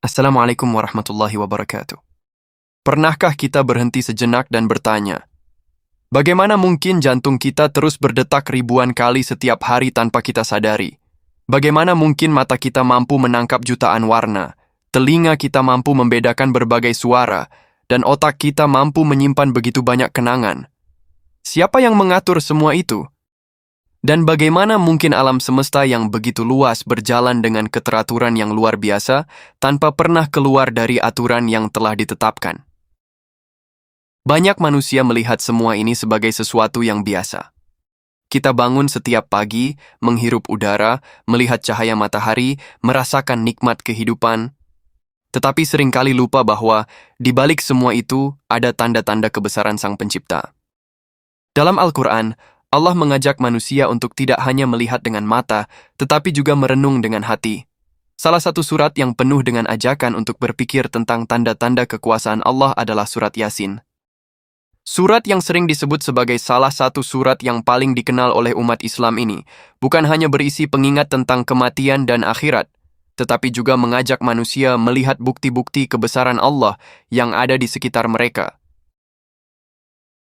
Assalamualaikum warahmatullahi wabarakatuh. Pernahkah kita berhenti sejenak dan bertanya, bagaimana mungkin jantung kita terus berdetak ribuan kali setiap hari tanpa kita sadari? Bagaimana mungkin mata kita mampu menangkap jutaan warna, telinga kita mampu membedakan berbagai suara, dan otak kita mampu menyimpan begitu banyak kenangan? Siapa yang mengatur semua itu? Dan bagaimana mungkin alam semesta yang begitu luas berjalan dengan keteraturan yang luar biasa tanpa pernah keluar dari aturan yang telah ditetapkan? Banyak manusia melihat semua ini sebagai sesuatu yang biasa. Kita bangun setiap pagi, menghirup udara, melihat cahaya matahari, merasakan nikmat kehidupan. Tetapi seringkali lupa bahwa di balik semua itu ada tanda-tanda kebesaran Sang Pencipta. Dalam Al-Quran, Allah mengajak manusia untuk tidak hanya melihat dengan mata, tetapi juga merenung dengan hati. Salah satu surat yang penuh dengan ajakan untuk berpikir tentang tanda-tanda kekuasaan Allah adalah surat Yasin. Surat yang sering disebut sebagai salah satu surat yang paling dikenal oleh umat Islam ini, bukan hanya berisi pengingat tentang kematian dan akhirat, tetapi juga mengajak manusia melihat bukti-bukti kebesaran Allah yang ada di sekitar mereka.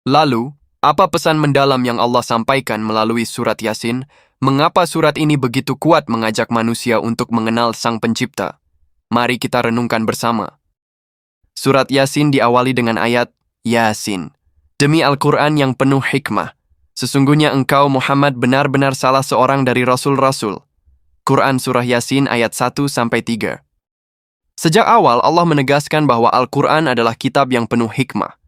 Lalu, apa pesan mendalam yang Allah sampaikan melalui surat Yasin? Mengapa surat ini begitu kuat mengajak manusia untuk mengenal Sang Pencipta? Mari kita renungkan bersama. Surat Yasin diawali dengan ayat, Yasin. Demi Al-Quran yang penuh hikmah, sesungguhnya engkau Muhammad benar-benar salah seorang dari Rasul-Rasul. Quran Surah Yasin ayat 1-3. Sejak awal Allah menegaskan bahwa Al-Quran adalah kitab yang penuh hikmah.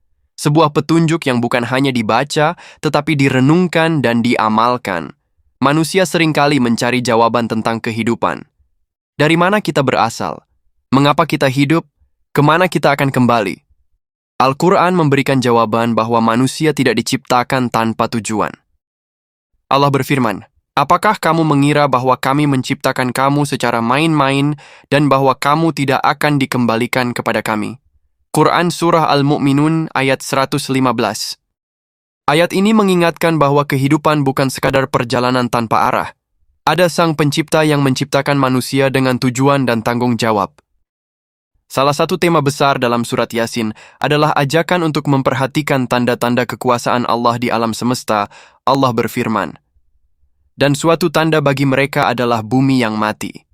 Sebuah petunjuk yang bukan hanya dibaca, tetapi direnungkan dan diamalkan. Manusia seringkali mencari jawaban tentang kehidupan. Dari mana kita berasal? Mengapa kita hidup? Kemana kita akan kembali? Al-Quran memberikan jawaban bahwa manusia tidak diciptakan tanpa tujuan. Allah berfirman, apakah kamu mengira bahwa kami menciptakan kamu secara main-main dan bahwa kamu tidak akan dikembalikan kepada kami? Quran Surah Al-Mu'minun ayat 115. Ayat ini mengingatkan bahwa kehidupan bukan sekadar perjalanan tanpa arah. Ada Sang Pencipta yang menciptakan manusia dengan tujuan dan tanggung jawab. Salah satu tema besar dalam surat Yasin adalah ajakan untuk memperhatikan tanda-tanda kekuasaan Allah di alam semesta. Allah berfirman, dan suatu tanda bagi mereka adalah bumi yang mati.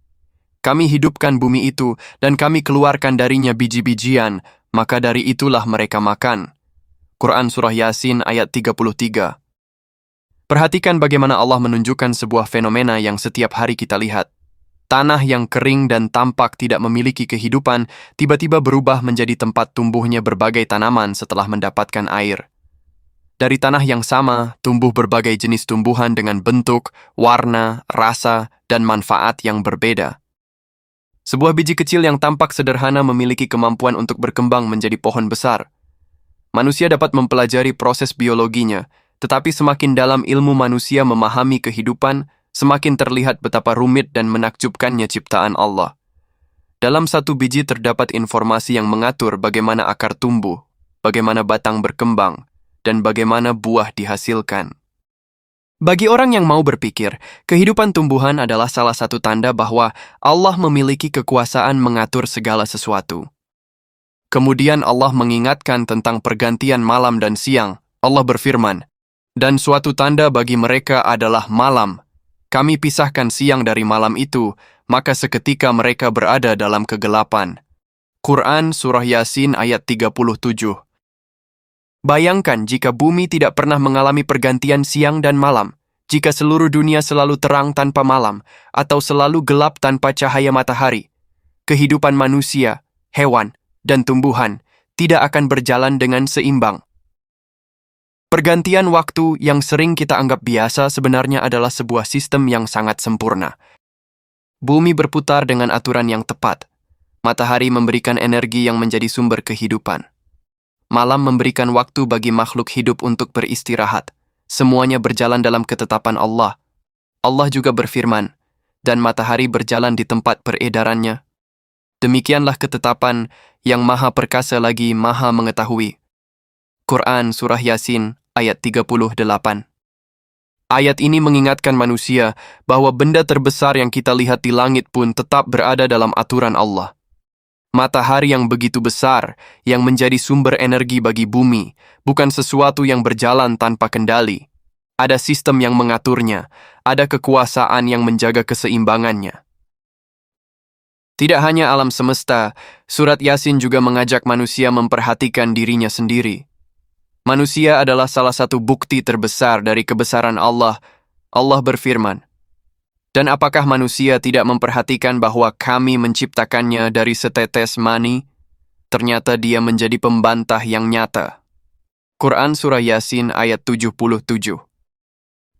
Kami hidupkan bumi itu dan kami keluarkan darinya biji-bijian, maka dari itulah mereka makan. Quran Surah Yasin ayat 33. Perhatikan bagaimana Allah menunjukkan sebuah fenomena yang setiap hari kita lihat. Tanah yang kering dan tampak tidak memiliki kehidupan, tiba-tiba berubah menjadi tempat tumbuhnya berbagai tanaman setelah mendapatkan air. Dari tanah yang sama, tumbuh berbagai jenis tumbuhan dengan bentuk, warna, rasa, dan manfaat yang berbeda. Sebuah biji kecil yang tampak sederhana memiliki kemampuan untuk berkembang menjadi pohon besar. Manusia dapat mempelajari proses biologinya, tetapi semakin dalam ilmu manusia memahami kehidupan, semakin terlihat betapa rumit dan menakjubkannya ciptaan Allah. Dalam satu biji terdapat informasi yang mengatur bagaimana akar tumbuh, bagaimana batang berkembang, dan bagaimana buah dihasilkan. Bagi orang yang mau berpikir, kehidupan tumbuhan adalah salah satu tanda bahwa Allah memiliki kekuasaan mengatur segala sesuatu. Kemudian Allah mengingatkan tentang pergantian malam dan siang. Allah berfirman, dan suatu tanda bagi mereka adalah malam. Kami pisahkan siang dari malam itu, maka seketika mereka berada dalam kegelapan. Quran Surah Yasin ayat 37. Bayangkan jika bumi tidak pernah mengalami pergantian siang dan malam, jika seluruh dunia selalu terang tanpa malam, atau selalu gelap tanpa cahaya matahari. Kehidupan manusia, hewan, dan tumbuhan tidak akan berjalan dengan seimbang. Pergantian waktu yang sering kita anggap biasa sebenarnya adalah sebuah sistem yang sangat sempurna. Bumi berputar dengan aturan yang tepat. Matahari memberikan energi yang menjadi sumber kehidupan. Malam memberikan waktu bagi makhluk hidup untuk beristirahat. Semuanya berjalan dalam ketetapan Allah. Allah juga berfirman, dan matahari berjalan di tempat peredarannya. Demikianlah ketetapan yang maha perkasa lagi maha mengetahui. Quran Surah Yasin ayat 38. Ayat ini mengingatkan manusia bahwa benda terbesar yang kita lihat di langit pun tetap berada dalam aturan Allah. Matahari yang begitu besar, yang menjadi sumber energi bagi bumi, bukan sesuatu yang berjalan tanpa kendali. Ada sistem yang mengaturnya, ada kekuasaan yang menjaga keseimbangannya. Tidak hanya alam semesta, surat Yasin juga mengajak manusia memperhatikan dirinya sendiri. Manusia adalah salah satu bukti terbesar dari kebesaran Allah. Allah berfirman, "Dan apakah manusia tidak memperhatikan bahwa kami menciptakannya dari setetes mani? Ternyata dia menjadi pembantah yang nyata." Quran Surah Yasin ayat 77.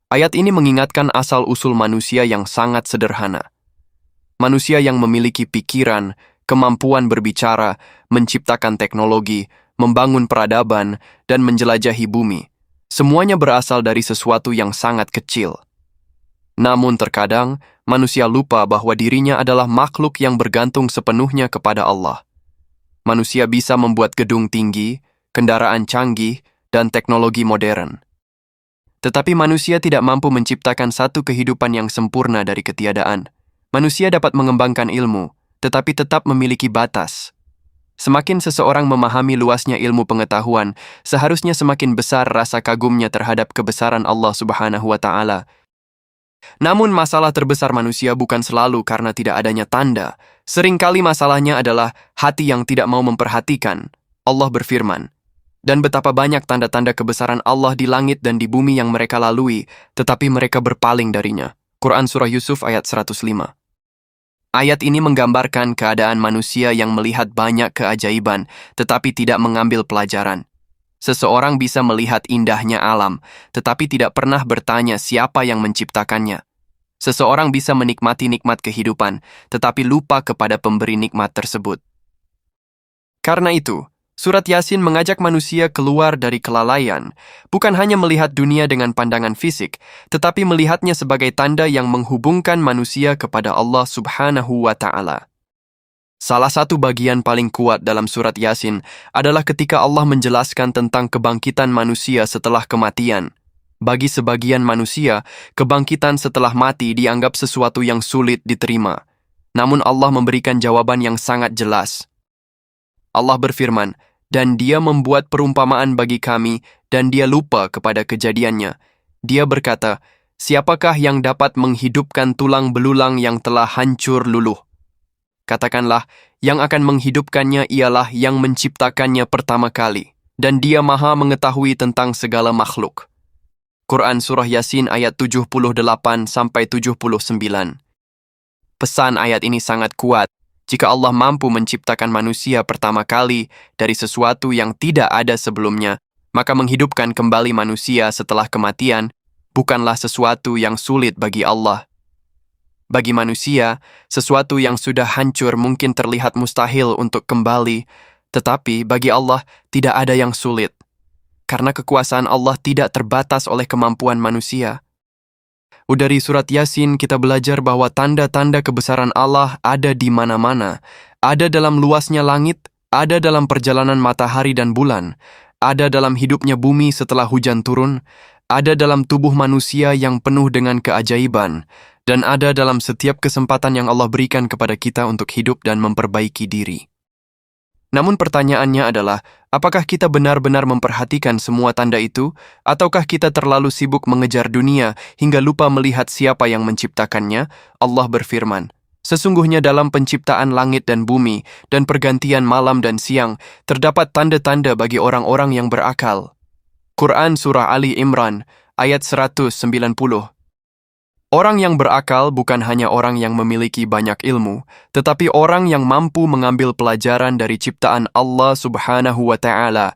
Ayat ini mengingatkan asal-usul manusia yang sangat sederhana. Manusia yang memiliki pikiran, kemampuan berbicara, menciptakan teknologi, membangun peradaban, dan menjelajahi bumi. Semuanya berasal dari sesuatu yang sangat kecil. Namun terkadang, manusia lupa bahwa dirinya adalah makhluk yang bergantung sepenuhnya kepada Allah. Manusia bisa membuat gedung tinggi, kendaraan canggih, dan teknologi modern. Tetapi manusia tidak mampu menciptakan satu kehidupan yang sempurna dari ketiadaan. Manusia dapat mengembangkan ilmu, tetapi tetap memiliki batas. Semakin seseorang memahami luasnya ilmu pengetahuan, seharusnya semakin besar rasa kagumnya terhadap kebesaran Allah Subhanahu wa Ta'ala. Namun masalah terbesar manusia bukan selalu karena tidak adanya tanda. Seringkali masalahnya adalah hati yang tidak mau memperhatikan. Allah berfirman, "Dan betapa banyak tanda-tanda kebesaran Allah di langit dan di bumi yang mereka lalui, tetapi mereka berpaling darinya." Quran Surah Yusuf ayat 105. Ayat ini menggambarkan keadaan manusia yang melihat banyak keajaiban, tetapi tidak mengambil pelajaran. Seseorang bisa melihat indahnya alam, tetapi tidak pernah bertanya siapa yang menciptakannya. Seseorang bisa menikmati nikmat kehidupan, tetapi lupa kepada pemberi nikmat tersebut. Karena itu, surat Yasin mengajak manusia keluar dari kelalaian, bukan hanya melihat dunia dengan pandangan fisik, tetapi melihatnya sebagai tanda yang menghubungkan manusia kepada Allah Subhanahu wa Ta'ala. Salah satu bagian paling kuat dalam surat Yasin adalah ketika Allah menjelaskan tentang kebangkitan manusia setelah kematian. Bagi sebagian manusia, kebangkitan setelah mati dianggap sesuatu yang sulit diterima. Namun Allah memberikan jawaban yang sangat jelas. Allah berfirman, "Dan dia membuat perumpamaan bagi kami, dan dia lupa kepada kejadiannya. Dia berkata, siapakah yang dapat menghidupkan tulang belulang yang telah hancur luluh? Katakanlah, yang akan menghidupkannya ialah yang menciptakannya pertama kali, dan dia maha mengetahui tentang segala makhluk." Quran Surah Yasin ayat 78-79. Pesan ayat ini sangat kuat. Jika Allah mampu menciptakan manusia pertama kali dari sesuatu yang tidak ada sebelumnya, maka menghidupkan kembali manusia setelah kematian bukanlah sesuatu yang sulit bagi Allah. Bagi manusia, sesuatu yang sudah hancur mungkin terlihat mustahil untuk kembali, tetapi bagi Allah tidak ada yang sulit, karena kekuasaan Allah tidak terbatas oleh kemampuan manusia. Dari surat Yasin kita belajar bahwa tanda-tanda kebesaran Allah ada di mana-mana, ada dalam luasnya langit, ada dalam perjalanan matahari dan bulan, ada dalam hidupnya bumi setelah hujan turun, ada dalam tubuh manusia yang penuh dengan keajaiban, dan ada dalam setiap kesempatan yang Allah berikan kepada kita untuk hidup dan memperbaiki diri. Namun pertanyaannya adalah, apakah kita benar-benar memperhatikan semua tanda itu, ataukah kita terlalu sibuk mengejar dunia hingga lupa melihat siapa yang menciptakannya? Allah berfirman, "Sesungguhnya dalam penciptaan langit dan bumi, dan pergantian malam dan siang, terdapat tanda-tanda bagi orang-orang yang berakal." Quran Surah Ali Imran, ayat 190. Orang yang berakal bukan hanya orang yang memiliki banyak ilmu, tetapi orang yang mampu mengambil pelajaran dari ciptaan Allah Subhanahu wa Ta'ala.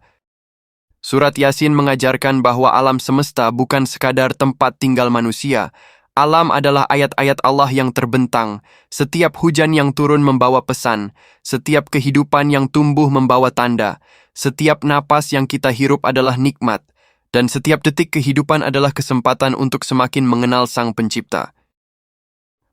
Surat Yasin mengajarkan bahwa alam semesta bukan sekadar tempat tinggal manusia. Alam adalah ayat-ayat Allah yang terbentang. Setiap hujan yang turun membawa pesan. Setiap kehidupan yang tumbuh membawa tanda. Setiap napas yang kita hirup adalah nikmat. Dan setiap detik kehidupan adalah kesempatan untuk semakin mengenal Sang Pencipta.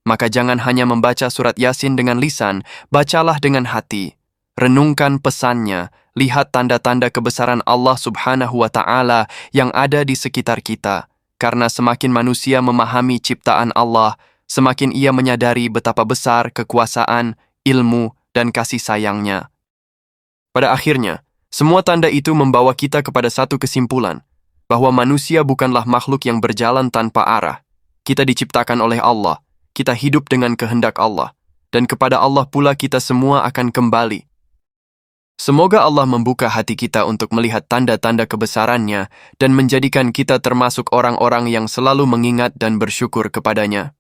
Maka jangan hanya membaca surat Yasin dengan lisan, bacalah dengan hati. Renungkan pesannya, lihat tanda-tanda kebesaran Allah Subhanahu wa Ta'ala yang ada di sekitar kita. Karena semakin manusia memahami ciptaan Allah, semakin ia menyadari betapa besar kekuasaan, ilmu, dan kasih sayangnya. Pada akhirnya, semua tanda itu membawa kita kepada satu kesimpulan, bahwa manusia bukanlah makhluk yang berjalan tanpa arah. Kita diciptakan oleh Allah, kita hidup dengan kehendak Allah, dan kepada Allah pula kita semua akan kembali. Semoga Allah membuka hati kita untuk melihat tanda-tanda kebesarannya dan menjadikan kita termasuk orang-orang yang selalu mengingat dan bersyukur kepadanya.